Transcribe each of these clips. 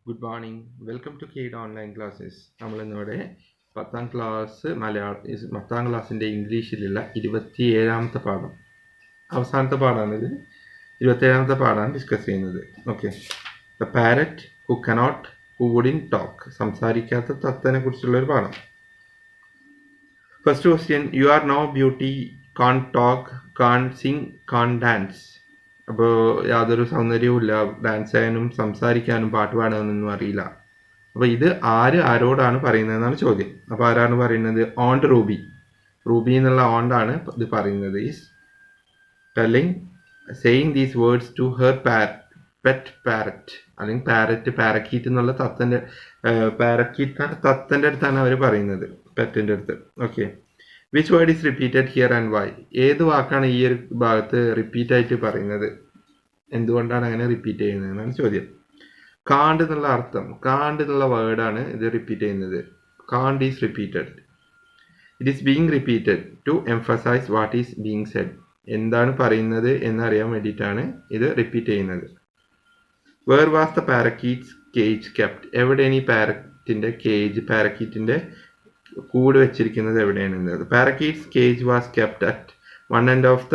Good morning. Welcome to CADE online classes. നമ്മൾ ഇന്നിവിടെ 10ാം class Malayalam 10ാം ക്ലാസ്സിൻ്റെ ഇംഗ്ലീഷിലുള്ള 27ാമത്തെ പാഠം അവസാനത്തെ പാഠമാണ് ഇത് 27ാമത്തെ പാഠമാണ് ഡിസ്കസ് ചെയ്യുന്നത്. Okay. The parrot who cannot who wouldn't talk, സംസാരിക്കാത്ത തത്തനെ കുറിച്ചുള്ളൊരു പാഠം. First question, you are no beauty, can't talk, can't sing, can't dance. അപ്പോൾ യാതൊരു സൗന്ദര്യവും ഇല്ല, ഡാൻസ് ചെയ്യാനും സംസാരിക്കാനും പാട്ട് പാടാനൊന്നും അറിയില്ല. അപ്പോൾ ഇത് ആരോടാണ് പറയുന്നതെന്നാണ് ചോദ്യം. അപ്പോൾ ആരാണ് പറയുന്നത്? ഓണ്ട് റൂബി. റൂബി എന്നുള്ള ഓണ്ടാണ് ഇത് പറയുന്നത്. Is telling saying these words to her pet parrot, അല്ലെങ്കിൽ പാരക്കീറ്റ് എന്നുള്ള തത്തൻ്റെ അടുത്താണ് അവർ പറയുന്നത്, പെറ്റിൻ്റെ അടുത്ത്. Okay. Which word is repeated here and why? ഏത് വാക്കാണ് ഈ ഒരു ഭാഗത്ത് റിപ്പീറ്റ് ആയിട്ട് പറയുന്നത്, എന്തുകൊണ്ടാണ് അങ്ങനെ റിപ്പീറ്റ് ചെയ്യുന്നതെന്നാണ് ചോദ്യം. കാണ്ട് എന്നുള്ള അർത്ഥം, കാണ്ട് എന്നുള്ള വേർഡാണ് ഇത് റിപ്പീറ്റ് ചെയ്യുന്നത്. കാണ്ട് is repeated. It is being repeated to emphasise what is being said. എന്താണ് പറയുന്നത് എന്നറിയാൻ വേണ്ടിയിട്ടാണ് ഇത് റിപ്പീറ്റ് ചെയ്യുന്നത്. Where was the parakeet's cage kept? എവിടെയാണ് ഈ പാരക്കീറ്റിൻ്റെ കൂട് വെച്ചിരിക്കുന്നത് എവിടെയാണ്? Parakeet's cage was kept at one end of the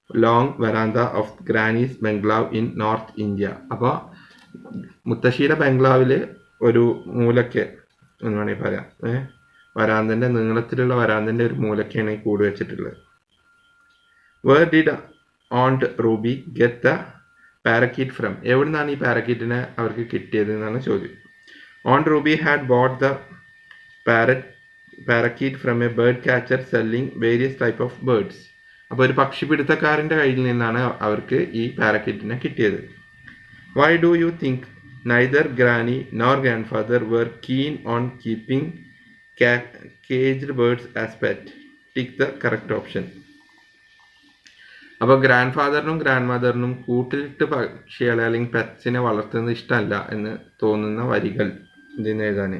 long veranda of granny's bungalow in north India. അപ്പോൾ മുത്തശ്ശിയുടെ ബംഗ്ലാവിൽ ഒരു മൂലയ്ക്ക് എന്ന് വേണമെങ്കിൽ പറയാം, വരാന്തൻ്റെ നീളത്തിലുള്ള വരാന്തൻ്റെ ഒരു മൂലയ്ക്കാണ് ഈ കൂട് വെച്ചിട്ടുള്ളത്. Where did aunt Ruby get the parakeet from? എവിടെ നിന്നാണ് ഈ പാരക്കീറ്റിനെ അവർക്ക് കിട്ടിയത് എന്നാണ് ചോദ്യം. Aunt Ruby had bought the parakeet from a bird catcher selling various type of birds. അപ്പോൾ ഒരു പക്ഷിപിടുത്തക്കാരൻ്റെ കയ്യിൽ നിന്നാണ് അവർക്ക് ഈ പാരക്കീറ്റിനെ കിട്ടിയത്. Why do you think neither granny nor grandfather were keen on keeping caged birds as pet? Tick the correct option. അപ്പോൾ ഗ്രാൻഡ് ഫാദറിനും ഗ്രാൻഡ് മദറിനും കൂട്ടിലിട്ട് പക്ഷികളെ അല്ലെങ്കിൽ പെറ്റ്സിനെ വളർത്തുന്നത് ഇഷ്ടമല്ല എന്ന് തോന്നുന്ന വരികൾ ഇതിന് എഴുതാൻ.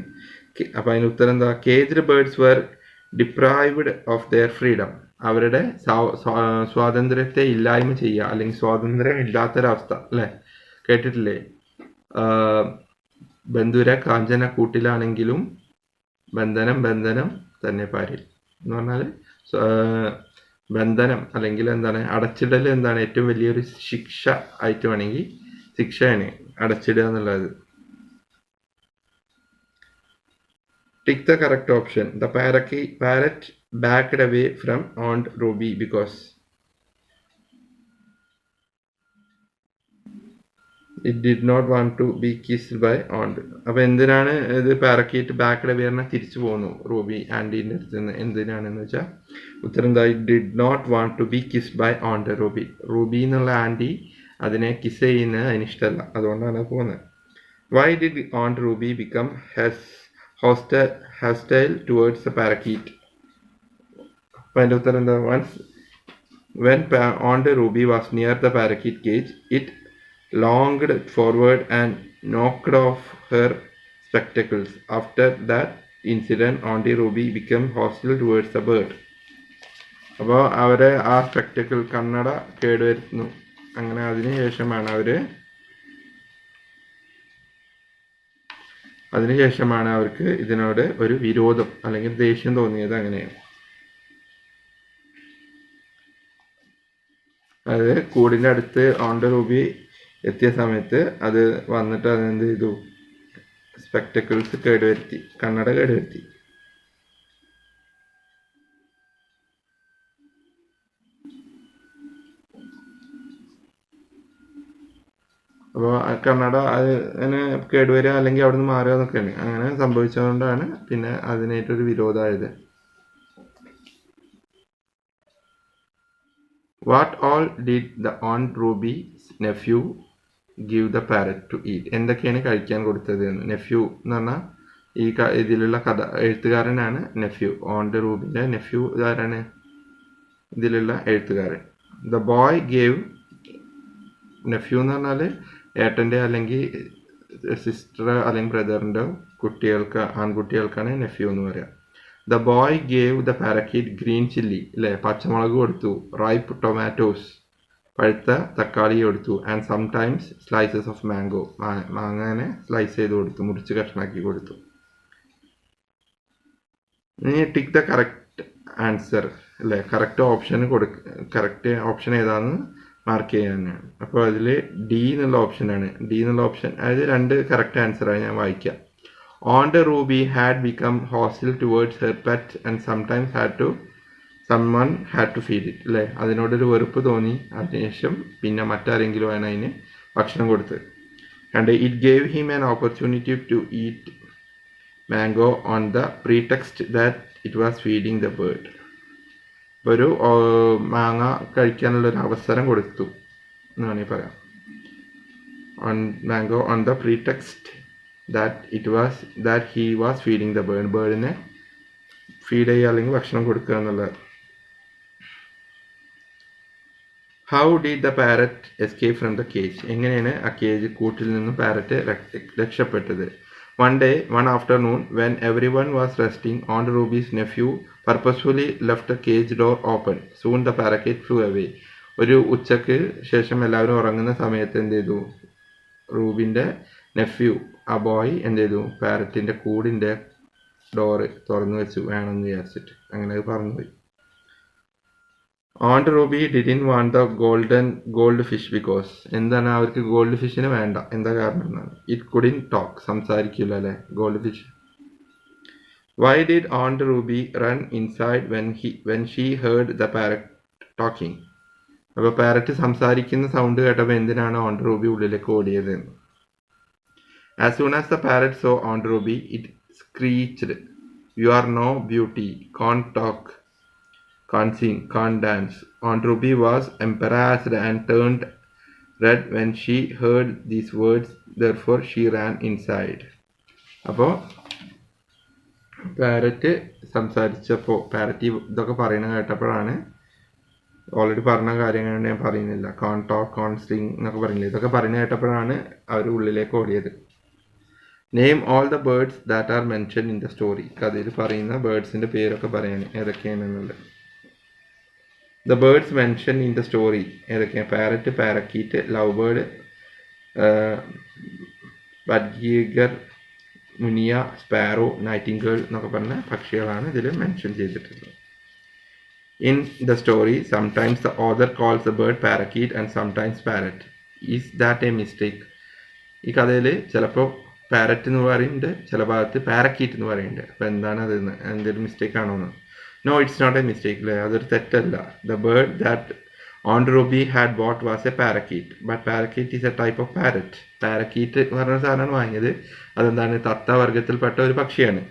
അപ്പോൾ അതിന് ഉത്തരം എന്താ? Caged birds were deprived of their freedom. അവരുടെ സ്വാതന്ത്ര്യത്തെ ഇല്ലായ്മ ചെയ്യുക, അല്ലെങ്കിൽ സ്വാതന്ത്ര്യം ഇല്ലാത്തൊരവസ്ഥ, അല്ലേ? കേട്ടിട്ടില്ലേ? ബന്ധുര കാഞ്ചന കൂട്ടിലാണെങ്കിലും ബന്ധനം തന്നെ പാരിൽ എന്ന് പറഞ്ഞാൽ ബന്ധനം അല്ലെങ്കിൽ എന്താണ്, അടച്ചിടൽ എന്താണ് ഏറ്റവും വലിയൊരു ശിക്ഷ ആയിട്ട് വേണമെങ്കിൽ ശിക്ഷയാണ് അടച്ചിടുക എന്നുള്ളത്. Tick the correct option. The parrot backed away from Aunt Ruby because it did not want to be kissed by Aunt. അപ്പോൾ എന്തിനാണ് ഇത് പാരക്കീറ്റ് ബാക്ക്ഡ് അവേ പറഞ്ഞാൽ തിരിച്ചു പോകുന്നു റൂബി ആൻറ്റീൻ്റെ അടുത്ത് നിന്ന്? എന്തിനാണെന്ന് വെച്ചാൽ ഉത്തരം എന്താ? It did not want to be kissed by aunt Ruby. Ruby എന്നുള്ള ആൻറ്റി അതിനെ കിസ് ചെയ്യുന്നത് അതിനിഷ്ടമല്ല, അതുകൊണ്ടാണ് പോകുന്നത്. Why did aunt Ruby become hostile towards the parakeet? അപ്പോൾ അതിൻ്റെ ഉത്തരം എന്താ? when Aunt Ruby was near the parakeet cage, it longed forward and knocked off her spectacles. After that incident, Aunt Ruby became hostile towards the bird. അപ്പോൾ അവരെ ആ spectacle കണ്ണട കേടുവരുത്തുന്നു. അങ്ങനെ അതിനുശേഷമാണ് അവർക്ക് ഇതിനോട് ഒരു വിരോധം അല്ലെങ്കിൽ ദേഷ്യം തോന്നിയത്. അങ്ങനെയാണ്. അത് കൂടിൻ്റെ അടുത്ത് ഓണ്ട് റൂബി എത്തിയ സമയത്ത് അത് വന്നിട്ട് അതെന്ത് ചെയ്തു? സ്പെക്ടക്കിൾസ് കേടുവരുത്തി, കണ്ണട കേടുവരുത്തി. അപ്പോൾ ആ കണ്ണട അതിന് കേടുവരിക അല്ലെങ്കിൽ അവിടെ നിന്ന് മാറുക എന്നൊക്കെയാണ്. അങ്ങനെ സംഭവിച്ചതുകൊണ്ടാണ് പിന്നെ അതിനായിട്ടൊരു വിരോധമായത്. What all did the aunt Ruby's nephew give the parrot to eat? എന്തൊക്കെയാണ് കഴിക്കാൻ കൊടുത്തത് എന്ന്. നെഫ്യൂ എന്ന് പറഞ്ഞാൽ ഈ ഇതിലുള്ള എഴുത്തുകാരനാണ് നെഫ്യൂ. ഓണ്ട് റൂബിൻ്റെ നെഫ്യൂ ഇതാരാണ്? ഇതിലുള്ള എഴുത്തുകാരൻ. ദ ബോയ് ഗേവ്, നെഫ്യൂ എന്ന് പറഞ്ഞാൽ ഏട്ടൻ്റെ അല്ലെങ്കിൽ സിസ്റ്റർ അല്ലെങ്കിൽ ബ്രദറിൻ്റെ ആൺകുട്ടികൾക്കാണ് നെഫ്യൂ എന്ന് പറയാം. The boy gave the parakeet green chilli, അല്ലേ? പച്ചമുളക് കൊടുത്തു. റൈപ്പ് ടൊമാറ്റോസ്, പഴുത്ത തക്കാളി കൊടുത്തു. And sometimes slices of mango, മാങ്ങനെ സ്ലൈസ് ചെയ്ത് കൊടുത്തു, മുറിച്ച് കഷ്ണാക്കി കൊടുത്തു. ഇനി ടിക്ക് ദ കറക്റ്റ് ആൻസർ അല്ലേ, കറക്റ്റ് ഓപ്ഷൻ ഏതാണെന്ന് മാർക്ക് ചെയ്യാനാണ്. അപ്പോൾ അതിൽ ഡി എന്നുള്ള ഓപ്ഷനാണ്. ഡി എന്നുള്ള ഓപ്ഷൻ അതായത് 2 കറക്റ്റ് ആൻസറാണ്. ഞാൻ വായിക്കാം. Aunt Ruby had become hostile towards her pet and sometimes someone had to feed it. അല്ലേ, അതിനോടൊരു വെറുപ്പ് തോന്നി. അതിനുശേഷം പിന്നെ മറ്റാരെങ്കിലും ആണ് അതിന് ഭക്ഷണം കൊടുത്തത്. And it gave him an opportunity to eat mango on the pretext that it was feeding the bird. ഒരു മാങ്ങ കഴിക്കാനുള്ളൊരു അവസരം കൊടുത്തു എന്ന് വേണമെങ്കിൽ പറയാം. Mango on the pretext that he was feeding the bird. ബേർഡിനെ ഫീഡ് ചെയ്യുക അല്ലെങ്കിൽ ഭക്ഷണം കൊടുക്കുക എന്നുള്ളത്. How did the parrot escape from the cage? എങ്ങനെയാണ് ആ കൂട്ടിൽ നിന്നും പാരറ്റ് രക്ഷപ്പെട്ടത്? One afternoon, when everyone was resting, Aunt Ruby's nephew purposefully left the cage door open. Soon the parakeet flew away. ഒരു ഉച്ചയ്ക്ക് ശേഷം എല്ലാവരും ഉറങ്ങുന്ന സമയത്ത് എന്ത് ചെയ്തു? റൂബിൻ്റെ നെഫ്യൂ, ആ ബോയ് എന്ത് ചെയ്തു? പാരറ്റിൻ്റെ കൂടിൻ്റെ ഡോറ് തുറന്നു വെച്ചു വേണമെന്ന് വിചാരിച്ചിട്ട്. അങ്ങനെ പറഞ്ഞുപോയി. Aunt Ruby didn't want the gold fish because എന്താണ് അവർക്ക് ഗോൾഡ് ഫിഷിന് വേണ്ട? എന്താ കാരണം എന്നാണ്? ഇറ്റ് couldn't talk, സംസാരിക്കില്ല അല്ലേ gold fish. Why did Aunt Ruby run inside when she heard the parrot talking? അപ്പോൾ പാരറ്റ് സംസാരിക്കുന്ന സൗണ്ട് കേട്ടപ്പോൾ എന്തിനാണ് Aunt Ruby ഉള്ളിലേക്ക് ഓടിയത്? As soon as the parrot saw Aunt Ruby, it screeched, "You are no beauty, can't talk, can't sing, can't dance." Aunt Ruby was embarrassed and turned red when she heard these words. Therefore, she ran inside. അപ്പോൾ parrot സംസാരിച്ചപ്പോൾ parrot ഇതൊക്കെ പറയുന്നത് കേട്ടപ്പോഴാണ്, already പറഞ്ഞ കാര്യങ്ങൾ ഞാൻ പറയുന്നില്ല, കാൺ talk, കാൺ സിംഗ് എന്നൊക്കെ പറയുന്നില്ല, ഇതൊക്കെ പറഞ്ഞു കേട്ടപ്പോഴാണ് അവർ ഉള്ളിലേക്ക് ഓടിയത്. Name all the birds that are mention in the story. കഥയിൽ പറയുന്ന ബേർഡ്സിൻ്റെ പേരൊക്കെ പറയാൻ ഏതൊക്കെയാണെന്നുള്ളത്. The birds mention in the story ഏതൊക്കെയാണ്? Parrot, parakeet, love bird, budgerigar, munia, sparrow, nightingale എന്നൊക്കെ പറഞ്ഞ പക്ഷികളാണ് ഇതിൽ മെൻഷൻ ചെയ്തിട്ടുള്ളത്. In the story, sometimes the author calls the bird parakeet and sometimes parrot. Is that a mistake? ഈ കഥയിൽ ചിലപ്പോൾ parrot എന്ന് പറയുന്നുണ്ട്, ചില ഭാഗത്ത് പാരക്കീറ്റ് എന്ന് പറയുന്നുണ്ട്. അപ്പോൾ എന്താണ് അത്? എന്തൊരു മിസ്റ്റേക്ക് ആണോ എന്ന്? No, it's not a mistake അല്ലേ, അതൊരു തെറ്റല്ല. The bird that Aunt Ruby had bought was a parakeet, but parakeet is a type of parrot. Parakeet എന്ന് പറഞ്ഞ സാധനമാണ് വാങ്ങിയത്. അതെന്താണ്? തത്ത വർഗത്തിൽപ്പെട്ട ഒരു പക്ഷിയാണ്.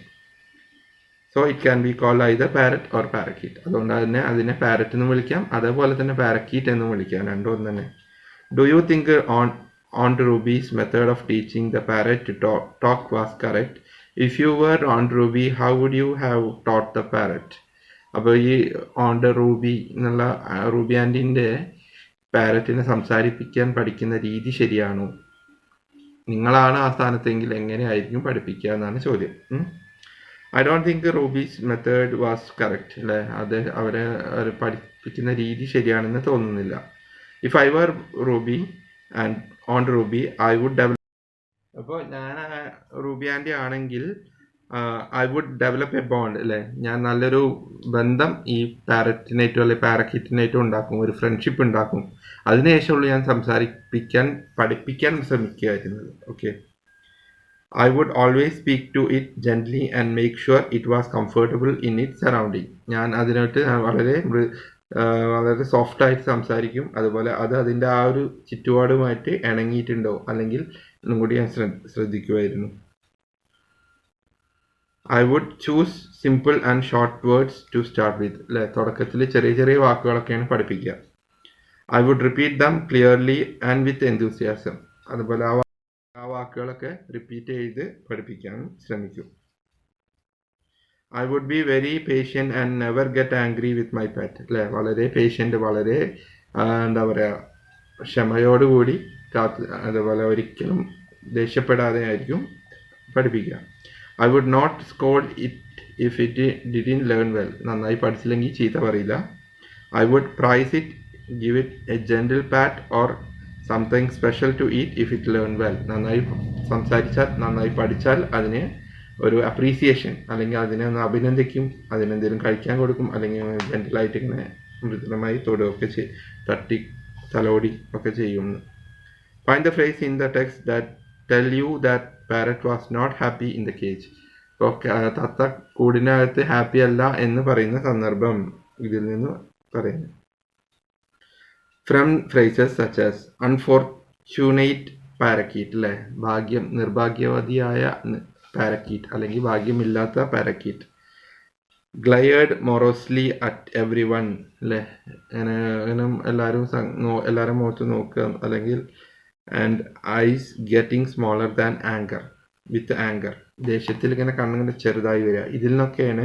So it can be called either parrot or parakeet. അതുകൊണ്ട് തന്നെ അതിനെ പാരറ്റ് എന്നും വിളിക്കാം, അതേപോലെ തന്നെ പാരക്കീറ്റ് എന്നും വിളിക്കാം, രണ്ടും ഒന്ന് തന്നെ. Do you think Aunt Ruby's method of teaching the parrot to talk was correct? If you were Aunt Ruby, how would you have taught the parrot? അപ്പോൾ ഈ Aunt Ruby എന്നുള്ള റൂബി ആൻറ്റിൻ്റെ പാരറ്റിനെ സംസാരിപ്പിക്കാൻ പഠിക്കുന്ന രീതി ശരിയാണോ? നിങ്ങളാണ് ആ സ്ഥാനത്തെങ്കിൽ എങ്ങനെയായിരിക്കും പഠിപ്പിക്കുക എന്നാണ് ചോദ്യം. I don't think Ruby's method was correct അല്ലേ, അത് അവരെ പഠിപ്പിക്കുന്ന രീതി ശരിയാണെന്ന് തോന്നുന്നില്ല. If I were Ruby and Aunt Ruby, I would develop. അപ്പോൾ ഞാൻ റൂബി ആൻറ്റി ആണെങ്കിൽ I would develop a bond അല്ലേ, ഞാൻ നല്ലൊരു ബന്ധം ഈ പാരറ്റിനായിട്ടും അല്ലെങ്കിൽ പാരക്കീറ്റിനായിട്ടും ഉണ്ടാക്കും, ഒരു ഫ്രണ്ട്ഷിപ്പ് ഉണ്ടാക്കും. അതിനുശേഷമുള്ളൂ ഞാൻ പഠിപ്പിക്കാൻ ശ്രമിക്കുകയായിരുന്നത്. Okay. I would always speak to it gently and make sure it was comfortable in its surrounding. ഞാൻ അതിനായിട്ട് വളരെ സോഫ്റ്റായിട്ട് സംസാരിക്കും. അതുപോലെ അത് അതിൻ്റെ ആ ഒരു ചുറ്റുപാടുമായിട്ട് ഇണങ്ങിയിട്ടുണ്ടോ അല്ലെങ്കിൽ ഒന്നും കൂടി ഞാൻ ശ്രദ്ധിക്കുമായിരുന്നു. I would choose simple and short words to start with അല്ലേ, തുടക്കത്തിൽ ചെറിയ ചെറിയ വാക്കുകളൊക്കെയാണ് പഠിപ്പിക്കുക. I would repeat them clearly and with enthusiasm. അതുപോലെ ആ വാക്കുകളൊക്കെ റിപ്പീറ്റ് ചെയ്ത് പഠിപ്പിക്കാൻ ശ്രമിക്കും. I would be very patient and never get angry with my pet അല്ലേ, വളരെ പേഷ്യൻറ്റ്, വളരെ എന്താ പറയുക, ക്ഷമയോടുകൂടി അതുപോലെ ഒരിക്കലും ദേഷ്യപ്പെടാതെ ആയിരിക്കും പഠിപ്പിക്കുക. I would not scold it if it didn't learn well, നന്നായി പഠിച്ചില്ലെങ്കിൽ ചീത്ത പറയില്ല. I would praise it give it a gentle pat or something special to eat if it learn well. നന്നായി സംസാരിച്ചാൽ, നന്നായി പഠിച്ചാൽ അതിന് ഒരു അപ്രീസിയേഷൻ അല്ലെങ്കിൽ അതിനെ ഒന്ന് അഭിനന്ദിക്കും, അതിനെന്തെങ്കിലും കഴിക്കാൻ കൊടുക്കും, അല്ലെങ്കിൽ ജെന്റിലായിട്ട് ഇങ്ങനെ മൃദുലമായി തൊടുകയൊക്കെ തട്ടി തലോടി ഒക്കെ ചെയ്യും. Find the phrase in the text that tell you that parrot was not happy in the cage. ഇപ്പോൾ തത്ത കൂടിനകത്ത് ഹാപ്പി അല്ല എന്ന് പറയുന്ന സന്ദർഭം ഇതിൽ നിന്ന് പറയുന്നു. From phrases such as unfortunate parakeet, അല്ലേ, നിർഭാഗ്യവതിയായ പാരക്കീറ്റ് അല്ലെങ്കിൽ ഭാഗ്യമില്ലാത്ത parakeet. Glared morosely at everyone, അല്ലേ, അങ്ങനെ എല്ലാവരും മുഖത്ത് നോക്കുക, അല്ലെങ്കിൽ and eyes getting smaller than anger, with anger, ദേഷ്യത്തിൽ ഇങ്ങനെ കണ്ണിങ്ങനെ ചെറുതായി വരിക. ഇതിൽ നിന്നൊക്കെയാണ്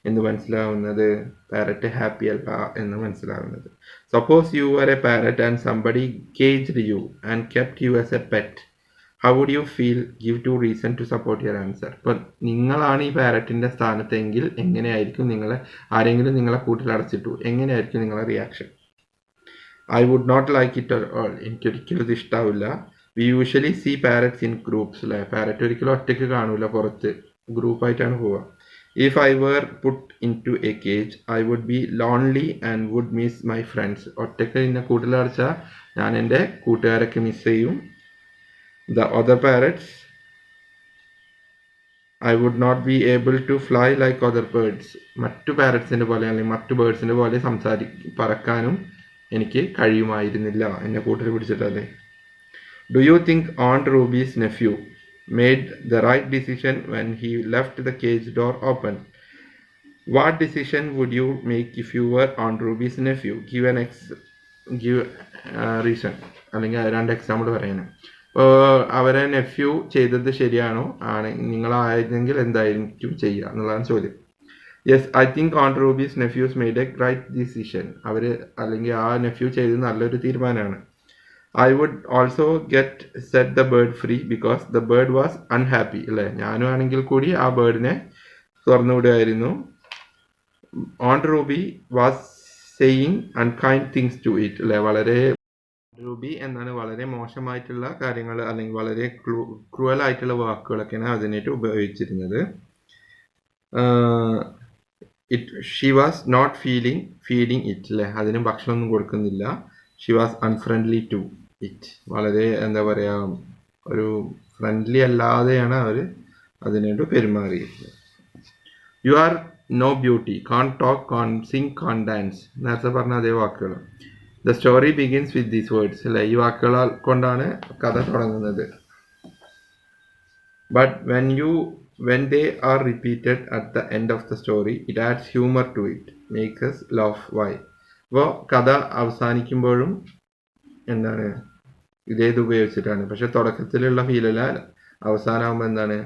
എന്ത് മനസ്സിലാവുന്നത്, പാരറ്റ് ഹാപ്പി അല്ല എന്ന് മനസ്സിലാവുന്നത്. Suppose you are a parrot and somebody caged you and kept you as a pet, how would you feel? Give two reason to support your answer. ഇപ്പം നിങ്ങളാണ് ഈ പാരറ്റിൻ്റെ സ്ഥാനത്തെങ്കിൽ എങ്ങനെയായിരിക്കും ആരെങ്കിലും നിങ്ങളെ കൂട്ടിലടച്ചിട്ടു, എങ്ങനെയായിരിക്കും നിങ്ങളുടെ reaction? I would not like it at all. എനിക്കൊരിക്കലും ഇത് ഇഷ്ടാവില്ല. We usually see parrots in groups, അല്ലേ, പാരറ്റ് ഒരിക്കലും ഒറ്റയ്ക്ക് കാണൂല, പുറത്ത് ഗ്രൂപ്പായിട്ടാണ് പോവുക. If I were put into a cage I would be lonely and would miss my friends. ഒറ്റയ്ക്ക് ഇന്നെ കൂട്ടിലടച്ചാൽ ഞാൻ എൻ്റെ കൂട്ടുകാരൊക്കെ മിസ് ചെയ്യും. The other parrots I would not be able to fly like other birds. മറ്റു പാരറ്റ്സിൻ്റെ പോലെ അല്ലെങ്കിൽ മറ്റു ബേർഡ്സിൻ്റെ പോലെ പറക്കാനും എനിക്ക് കഴിയുമായിരുന്നില്ല, എന്നെ കൂട്ടിൽ പിടിച്ചിട്ടല്ലേ. Do you think aunt Ruby's nephew made the right decision when he left the cage door open? What decision would you make if you were Aunt Ruby's nephew? Give reason, അല്ലെങ്കിൽ 2 എക്സാമ്പിൾ പറയാനും. അവരെ nephew ചെയ്തത് ശരിയാണോ, നിങ്ങളായിരുന്നെങ്കിൽ എന്തായിരിക്കും ചെയ്യുക എന്നുള്ളതാണ് ചോദ്യം. Yes, I think Aunt Ruby's nephews made a right decision. അല്ലെങ്കിൽ ആ നെഫ്യൂ ചെയ്തത് നല്ലൊരു തീരുമാനമാണ്. I would also set the bird free because the bird was unhappy, അല്ലേ, ഞാനും ആണെങ്കിൽ കൂടി ആ ബേർഡിനെ തുറന്നു വിടുമായിരുന്നു. Aunt Ruby was saying unkind things to it, അല്ലേ, റൂബി എന്നാണ് വളരെ മോശമായിട്ടുള്ള കാര്യങ്ങൾ അല്ലെങ്കിൽ വളരെ ക്രൂവൽ ആയിട്ടുള്ള വാക്കുകളൊക്കെയാണ് അതിനായിട്ട് ഉപയോഗിച്ചിരുന്നത്. She was not feeding it, അല്ലേ, അതിന് ഭക്ഷണമൊന്നും കൊടുക്കുന്നില്ല. She was unfriendly to it, വളരെ എന്താ പറയുക, ഒരു ഫ്രണ്ട്ലി അല്ലാതെയാണ് അവർ അതിനായിട്ട് പെരുമാറിയിരുന്നത്. You are no beauty, can't talk, can't sing, can't dance, നേരത്തെ പറഞ്ഞ അതേ വാക്കുകൾ. The story begins with these words, അല്ലേ, ഈ വാക്കുകൾ കൊണ്ടാണ് കഥ തുടങ്ങുന്നത്. But when they are repeated at the end of the story, it adds humor to it, makes us laugh. Why? അപ്പോൾ കഥ അവസാനിക്കുമ്പോഴും എന്താണ് ഇതേത് ഉപയോഗിച്ചിട്ടാണ്, പക്ഷെ തുടക്കത്തിലുള്ള ഫീലല്ല, അവസാനമാകുമ്പോൾ എന്താണ്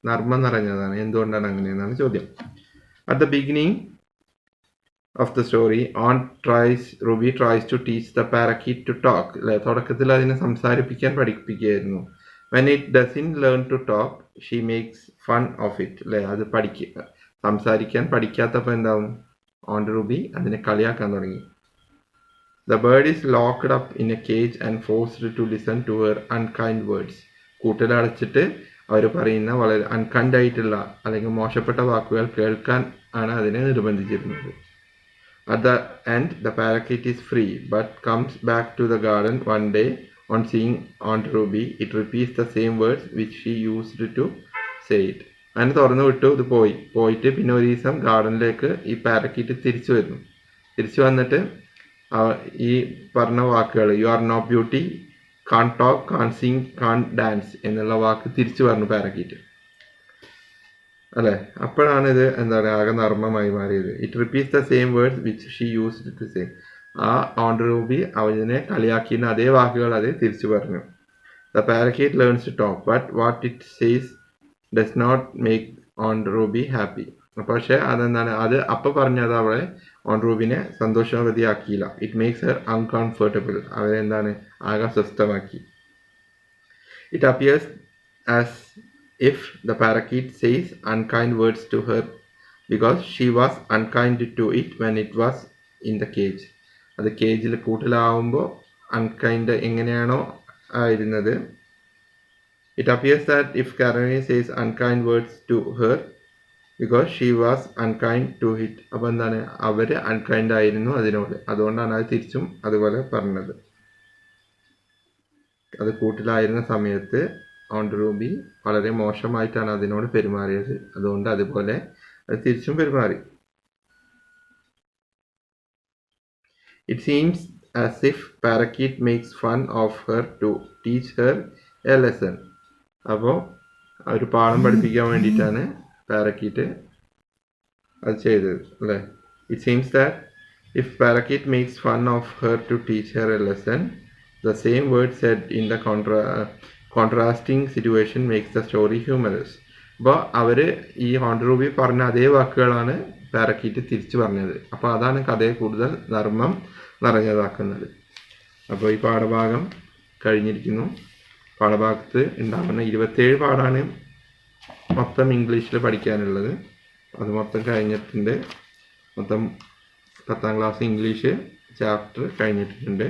നർമ്മം നിറഞ്ഞതാണ്. എന്തുകൊണ്ടാണ് അങ്ങനെയെന്നാണ് ചോദ്യം. At the beginning of the story Ruby tries to teach the parakeet to talk, അല്ലെ, തുടക്കത്തിൽ അതിനെ സംസാരിപ്പിക്കാൻ പഠിപ്പിക്കുകയായിരുന്നു. When it doesn't learn to talk, she makes fun of it, അല്ലേ, അത് സംസാരിക്കാൻ പഠിക്കാത്തപ്പോൾ എന്താവും, Aunt Ruby അതിനെ കളിയാക്കാൻ തുടങ്ങി. The bird is locked up in a cage and forced to listen to her unkind words. കൂട്ടിലടച്ചിട്ട് അവർ പറയുന്ന വളരെ അൺകൈൻഡ് ആയിട്ടുള്ള അല്ലെങ്കിൽ മോശപ്പെട്ട വാക്കുകൾ കേൾക്കാൻ ആണ് അതിനെ നിർബന്ധിച്ചിരുന്നത്. At the end, the parakeet is free, but comes back to the garden one day. On seeing Aunt Ruby, it repeats the same words which she used to say it. അങ്ങനെ തുറന്നു വിട്ടു, ഇത് പോയിട്ട് പിന്നെ ഒരു ദിവസം ഗാർഡനിലേക്ക് ഈ പാരക്കീറ്റ് തിരിച്ചു വന്നിട്ട് ഈ പറഞ്ഞ വാക്കുകൾ, you are no beauty, can't talk, can't sing, can't dance എന്നുള്ള വാക്ക് തിരിച്ചു പറഞ്ഞു പാരക്കീറ്റ്, അല്ലേ. അപ്പോഴാണ് ഇത് എന്താണ് ആകെ നർമ്മമായി മാറിയത്. It repeats the same words which she used to say. ആ Aunt Ruby അവനെ കളിയാക്കിയിരുന്ന അതേ വാക്കുകൾ അത് തിരിച്ചു പറഞ്ഞു. The parakeet learns to talk, but what it says does not make Aunt Ruby happy. പക്ഷെ അതെന്താണ്, അത് അപ്പം പറഞ്ഞത് അവളെ Aunt Rubyനെ സന്തോഷവതിയാക്കിയില്ല. It makes her uncomfortable. അവരെന്താണ് ആകെ അസ്വസ്ഥമാക്കി. It appears as if the parakeet says unkind words to her because she was unkind to it when it was in the cage. അത് കേജിൽ കൂട്ടിലാവുമ്പോൾ unkind എങ്ങനെയാണോ ആയിരുന്നത്. It appears that if Karani says unkind words to her because she was unkind to it. അപ്പോൾ എന്താണ്, അവർ unkind ആയിരുന്നു അതിനോട്, അതുകൊണ്ടാണ് അത് തിരിച്ചും അതുപോലെ പറഞ്ഞത്. അത് കൂട്ടിലായിരുന്ന സമയത്ത് ഓൺ റൂബി വളരെ മോശമായിട്ടാണ് അതിനോട് പെരുമാറിയത്, അതുകൊണ്ട് അതുപോലെ അത് തിരിച്ചും പെരുമാറി. It seems as if Parakeet makes fun of her to teach her a lesson. അപ്പോൾ ഒരു പാഠം പഠിപ്പിക്കാൻ വേണ്ടിയിട്ടാണ് പാരക്കീറ്റ് അത് ചെയ്തത് അല്ലേ. It seems that if parakeet makes fun of her to teach her a lesson, the same word said in the contrasting situation makes the story humorous. അപ്പോൾ അവർ ഈ ഹോൺ റൂബി പറഞ്ഞ അതേ വാക്കുകളാണ് പാരക്കീറ്റ് തിരിച്ചു പറഞ്ഞത്. അപ്പോൾ അതാണ് കഥയെ കൂടുതൽ നർമ്മം നിറഞ്ഞതാക്കുന്നത്. അപ്പോൾ ഈ പാഠഭാഗം കഴിഞ്ഞിരിക്കുന്നു. പാഠഭാഗത്ത് ഉണ്ടാകുന്ന 27 പാഠമാണ് മൊത്തം ഇംഗ്ലീഷിൽ പഠിക്കാനുള്ളത്. അത് മൊത്തം കഴിഞ്ഞിട്ടുണ്ട്. മൊത്തം 10ാം ക്ലാസ് ഇംഗ്ലീഷ് ചാപ്റ്റർ കഴിഞ്ഞിട്ടുണ്ട്.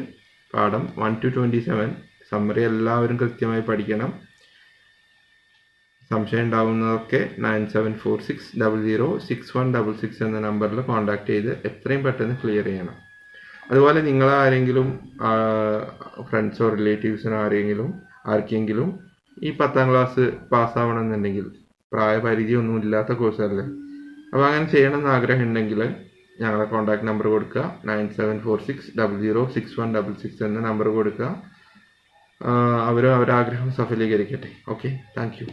പാഠം 1 to 27 സമ്മറി എല്ലാവരും കൃത്യമായി പഠിക്കണം. സംശയം ഉണ്ടാകുന്നതൊക്കെ 9746006166 എന്ന നമ്പറിൽ കോൺടാക്ട് ചെയ്ത് എത്രയും പെട്ടെന്ന് ക്ലിയർ ചെയ്യണം. അതുപോലെ നിങ്ങൾ ആരെങ്കിലും ഫ്രണ്ട്സോ റിലേറ്റീവ്സിനോ ആർക്കെങ്കിലും ഈ 10ാം ക്ലാസ് പാസ്സാവണമെന്നുണ്ടെങ്കിൽ, പ്രായപരിധിയൊന്നും ഇല്ലാത്ത കോഴ്സല്ലേ, അപ്പോൾ അങ്ങനെ ചെയ്യണമെന്ന് ആഗ്രഹം ഉണ്ടെങ്കിൽ ഞങ്ങളെ കോൺടാക്ട് നമ്പർ കൊടുക്കുക. 9746006166 എന്ന നമ്പർ കൊടുക്കുക. അവരും അവരുടെ ആഗ്രഹം സഫലീകരിക്കട്ടെ. Okay, thank you.